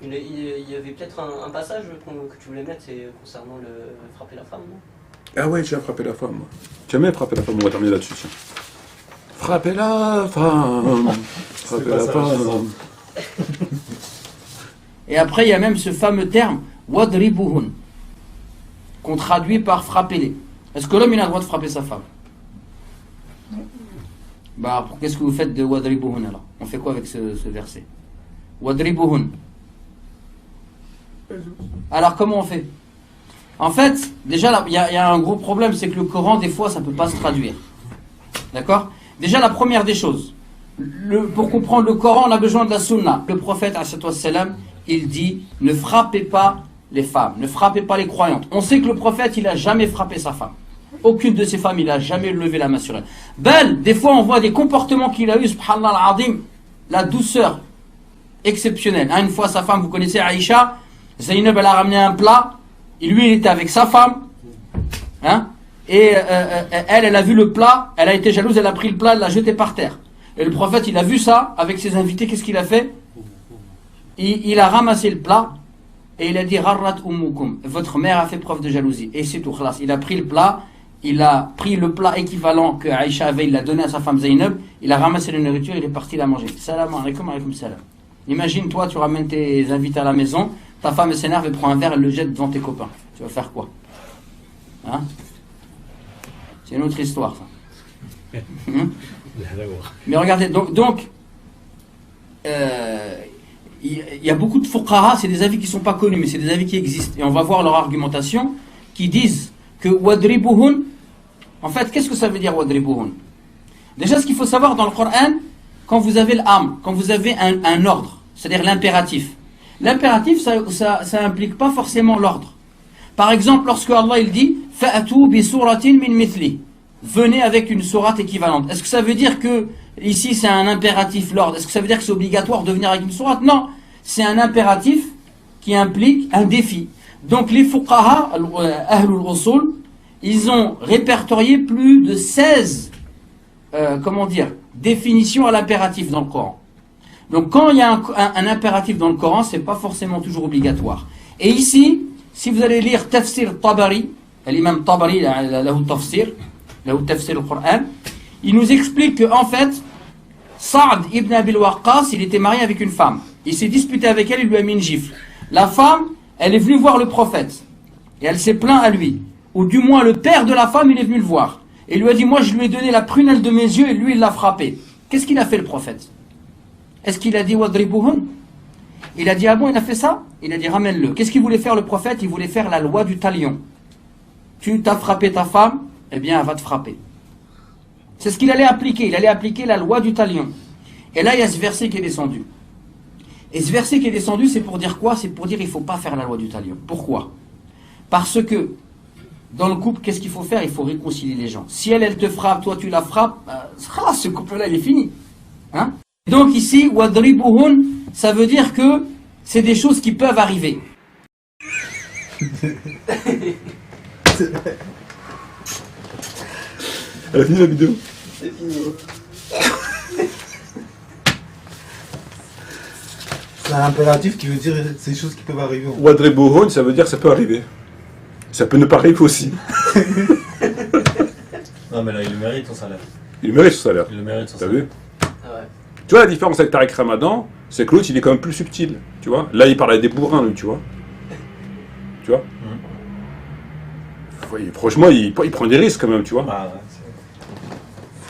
Il y avait peut-être un passage que tu voulais mettre, c'est concernant le frapper la femme, non? Ah ouais, j'ai frappé la femme. Moi. Jamais frappé la femme, on va terminer là-dessus. Tiens. Frapper la femme. Frapper la femme. Et après, il y a même ce fameux terme, wadribuhun, qu'on traduit par frapper-les. Est-ce que l'homme il a le droit de frapper sa femme? Bah, qu'est-ce que vous faites de wadribuhun alors? On fait quoi avec ce verset? Wadribuhun. Alors, comment on fait? En fait, déjà, il y a un gros problème, c'est que le Coran, des fois, ça ne peut pas se traduire. D'accord? Déjà, la première des choses, pour comprendre le Coran, on a besoin de la sunna. Le prophète, salam, il dit, ne frappez pas les femmes, ne frappez pas les croyantes. On sait que le prophète, il n'a jamais frappé sa femme. Aucune de ses femmes, il n'a jamais levé la main sur elle. Belle, des fois, on voit des comportements qu'il a eu, subhanallah al-azim, la douceur exceptionnelle. Une fois, sa femme, vous connaissez Aïcha, Zaynab, elle a ramené un plat, et lui, il était avec sa femme, hein, et elle a vu le plat, elle a été jalouse, elle a pris le plat, elle l'a jeté par terre. Et le prophète, il a vu ça, avec ses invités, qu'est-ce qu'il a fait? Il a ramassé le plat, et il a dit, Gharrat ummukum, votre mère a fait preuve de jalousie. Et c'est tout, khlas. Il a pris le plat, il a pris le plat équivalent que Aïcha avait, il l'a donné à sa femme Zaynab, il a ramassé la nourriture, il est parti la manger. Salam alaikum, alaikum salam. Imagine, toi, tu ramènes tes invités à la maison, ta femme s'énerve et prend un verre, elle le jette devant tes copains. Tu vas faire quoi? Hein? C'est une autre histoire, ça. Mais regardez, donc il y a beaucoup de fuqaha, c'est des avis qui ne sont pas connus, mais c'est des avis qui existent. Et on va voir leur argumentation, qui disent que wadribuhun, en fait, qu'est-ce que ça veut dire wadribuhun? Déjà, ce qu'il faut savoir dans le Coran, quand vous avez l'âme, quand vous avez un ordre, c'est-à-dire l'impératif. L'impératif, ça implique pas forcément l'ordre. Par exemple, lorsque Allah il dit Fa'atu bi suratin min mithli, venez avec une sourate équivalente. Est-ce que ça veut dire que ici c'est un impératif l'ordre? Est-ce que ça veut dire que c'est obligatoire de venir avec une sourate? Non, c'est un impératif qui implique un défi. Donc les fuqaha, ahlul usul, ils ont répertorié plus de 16 définitions à l'impératif dans le Coran. Donc quand il y a un impératif dans le Coran, c'est pas forcément toujours obligatoire. Et ici, si vous allez lire Tafsir Tabari, l'imam Tabari, lahu tafsir le Coran, il nous explique que en fait, Saad ibn Abil Waqqas, il était marié avec une femme. Il s'est disputé avec elle, il lui a mis une gifle. La femme, elle est venue voir le prophète. Et elle s'est plaint à lui. Ou du moins le père de la femme, il est venu le voir. Et il lui a dit, moi je lui ai donné la prunelle de mes yeux et lui il l'a frappé. Qu'est-ce qu'il a fait le prophète? Est-ce qu'il a dit wadribuhun? Il a dit, ah bon, il a fait ça? Il a dit, ramène-le. Qu'est-ce qu'il voulait faire le prophète? Il voulait faire la loi du talion. Tu t'as frappé ta femme, eh bien elle va te frapper. C'est ce qu'il allait appliquer. Il allait appliquer la loi du talion. Et là, il y a ce verset qui est descendu. Et ce verset qui est descendu, c'est pour dire quoi? C'est pour dire, il ne faut pas faire la loi du talion. Pourquoi? Parce que, dans le couple, qu'est-ce qu'il faut faire? Il faut réconcilier les gens. Si elle te frappe, toi tu la frappes, ce couple-là, il est fini. Hein? Donc ici, wadribuhun, ça veut dire que c'est des choses qui peuvent arriver. Elle a fini la vidéo. C'est fini. C'est un impératif qui veut dire ces choses qui peuvent arriver. Wadribuhun, ça veut dire que ça peut arriver. Ça peut ne pas arriver aussi. Non mais là il le mérite son salaire. Il mérite son salaire. Il le mérite son T'as salaire. vu? Ah ouais. Tu vois la différence avec Tariq Ramadan, c'est que l'autre il est quand même plus subtil. Tu vois? Là il parle à des bourrins, lui, tu vois? Tu vois? Ouais, franchement, il prend des risques quand même, tu vois? Bah, ouais,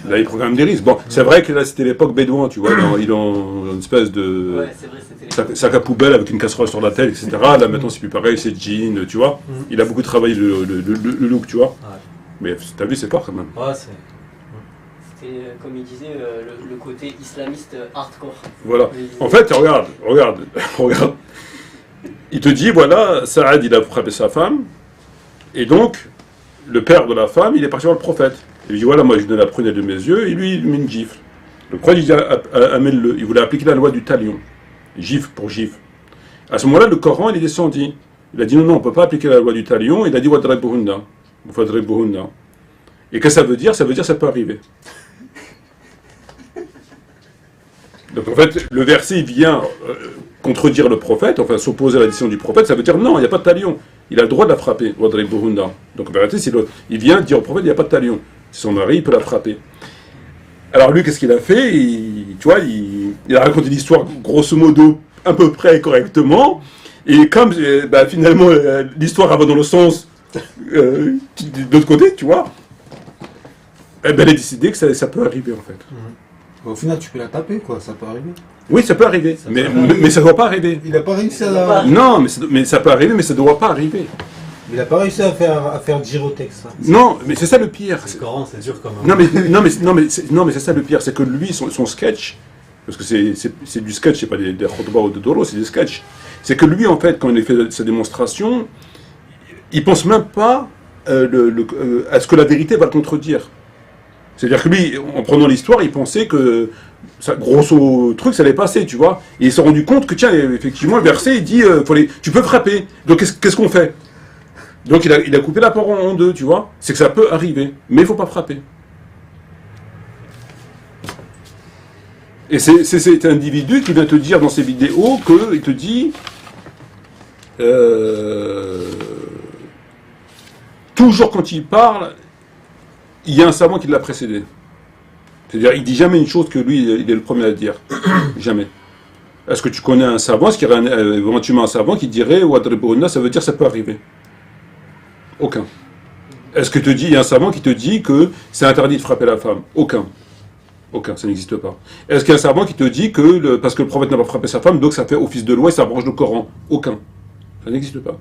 Là, il prend quand même des risques. Bon, c'est vrai que là, c'était l'époque bédouin, tu vois. Il est dans une espèce de Ouais, c'est vrai, c'était sac à poubelle avec une casserole sur la tête, etc. Là, maintenant, c'est plus pareil, c'est jean, tu vois. Il a beaucoup travaillé le look, tu vois. Ouais. Mais t'as vu, c'est pas quand même. Ouais, c'est... C'était, comme il disait, le côté islamiste hardcore. Voilà. En fait, regarde. Il te dit, voilà, Saad, il a frappé sa femme. Et donc, le père de la femme, il est parti voir le prophète. Il lui dit, voilà, moi je lui donne la prunelle de mes yeux, et lui, il lui met une gifle. Le prophète, il dit, amène-le. Il voulait appliquer la loi du talion. Gifle pour gifle. À ce moment-là, le Coran, il est descendu. Il a dit, non, on ne peut pas appliquer la loi du talion. Il a dit, wadribuhunna. Et qu'est-ce que ça veut dire? Ça veut dire que ça peut arriver. Donc en fait, le verset vient contredire le prophète, enfin s'opposer à la décision du prophète, ça veut dire non, il n'y a pas de talion. Il a le droit de la frapper. Donc en vérité, il vient dire au prophète, il n'y a pas de talion. C'est son mari, il peut la frapper. Alors lui, qu'est-ce qu'il a fait? Tu vois, il a raconté l'histoire grosso modo à peu près correctement. Et comme finalement l'histoire va dans le sens de l'autre côté, tu vois, elle a décidé que ça peut arriver en fait. Au final, tu peux la taper, quoi, ça peut arriver. Oui, ça peut arriver, mais ça ne doit pas arriver. Il n'a pas réussi à... Non, mais ça peut arriver, mais ça ne doit pas arriver. Il n'a pas réussi à faire Girotex. Hein. Non, mais c'est ça le pire. C'est Coran, c'est dur quand même. Non, mais c'est ça le pire, c'est que lui, son sketch, parce que c'est du sketch, c'est pas des khutbah ou des doros, c'est des sketchs. C'est que lui, en fait, quand il fait sa démonstration, il pense même pas à ce que la vérité va le contredire. C'est-à-dire que lui, en prenant l'histoire, il pensait que, grosso truc, ça allait passer, tu vois. Et il s'est rendu compte que, tiens, effectivement, le verset, il dit, tu peux frapper. Donc, qu'est-ce qu'on fait? Donc, il a coupé la parole en deux, tu vois. C'est que ça peut arriver, mais il faut pas frapper. Et c'est cet individu qui vient te dire dans ses vidéos qu'il te dit toujours quand il parle, il y a un savant qui l'a précédé. C'est-à-dire, il dit jamais une chose que lui, il est le premier à dire. Jamais. Est-ce que tu connais un savant, est-ce qu'il y aurait éventuellement un savant qui dirait Wadribuna, ça veut dire ça peut arriver? Aucun. Est-ce que il y a un savant qui te dit que c'est interdit de frapper la femme? Aucun. Aucun, ça n'existe pas. Est-ce qu'il y a un savant qui te dit que parce que le prophète n'a pas frappé sa femme, donc ça fait office de loi et ça branche le Coran? Aucun. Ça n'existe pas.